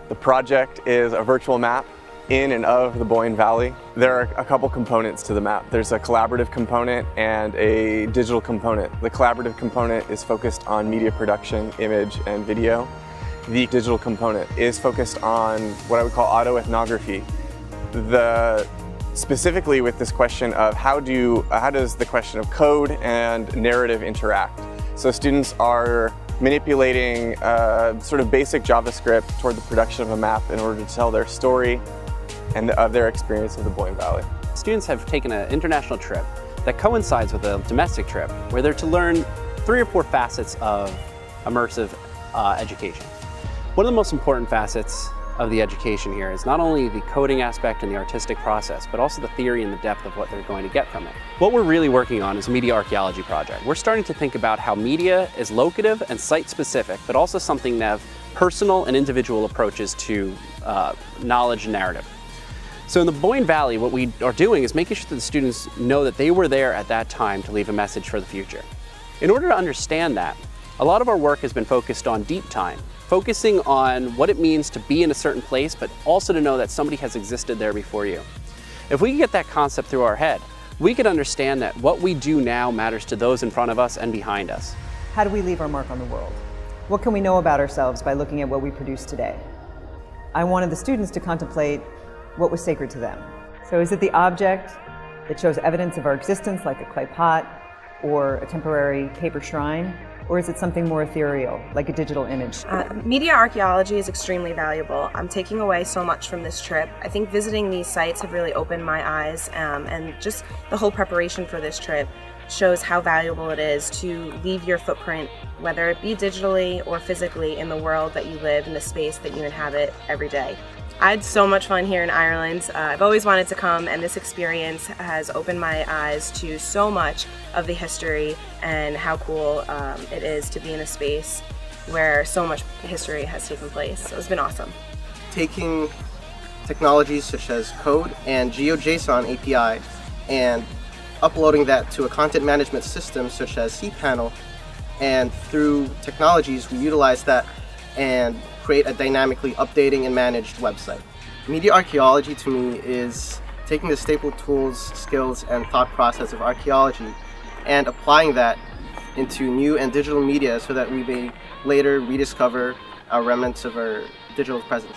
The project is a virtual map in and of the Boyne Valley. There are a couple components to the map. There's a collaborative component and a digital component. The collaborative component is focused on media production, image, and video. The digital component is focused on what I would call autoethnography. Specifically with this question of how does the question of code and narrative interact? So students are manipulating sort of basic JavaScript toward the production of a map in order to tell their story and of their experience of the Boyne Valley. Students have taken an international trip that coincides with a domestic trip where they're to learn 3 or 4 facets of immersive education. One of the most important facets of the education here is not only the coding aspect and the artistic process, but also the theory and the depth of what they're going to get from it. What we're really working on is a media archaeology project. We're starting to think about how media is locative and site-specific, but also something that have personal and individual approaches to knowledge and narrative. So in the Boyne Valley, what we are doing is making sure that the students know that they were there at that time to leave a message for the future. In order to understand that, a lot of our work has been focused on deep time, focusing on what it means to be in a certain place, but also to know that somebody has existed there before you. If we can get that concept through our head, we could understand that what we do now matters to those in front of us and behind us. How do we leave our mark on the world? What can we know about ourselves by looking at what we produce today? I wanted the students to contemplate what was sacred to them. So is it the object that shows evidence of our existence, like a clay pot or a temporary paper shrine? Or is it something more ethereal, like a digital image? Media archaeology is extremely valuable. I'm taking away so much from this trip. I think visiting these sites have really opened my eyes, and just the whole preparation for this trip shows how valuable it is to leave your footprint, whether it be digitally or physically, in the world that you live, in the space that you inhabit every day. I had so much fun here in Ireland. I've always wanted to come, and this experience has opened my eyes to so much of the history and how cool it is to be in a space where so much history has taken place. So it's been awesome. Taking technologies such as code and GeoJSON API and uploading that to a content management system such as cPanel, and through technologies we utilize that and create a dynamically updating and managed website. Media archaeology to me is taking the staple tools, skills, and thought process of archaeology and applying that into new and digital media so that we may later rediscover our remnants of our digital presence.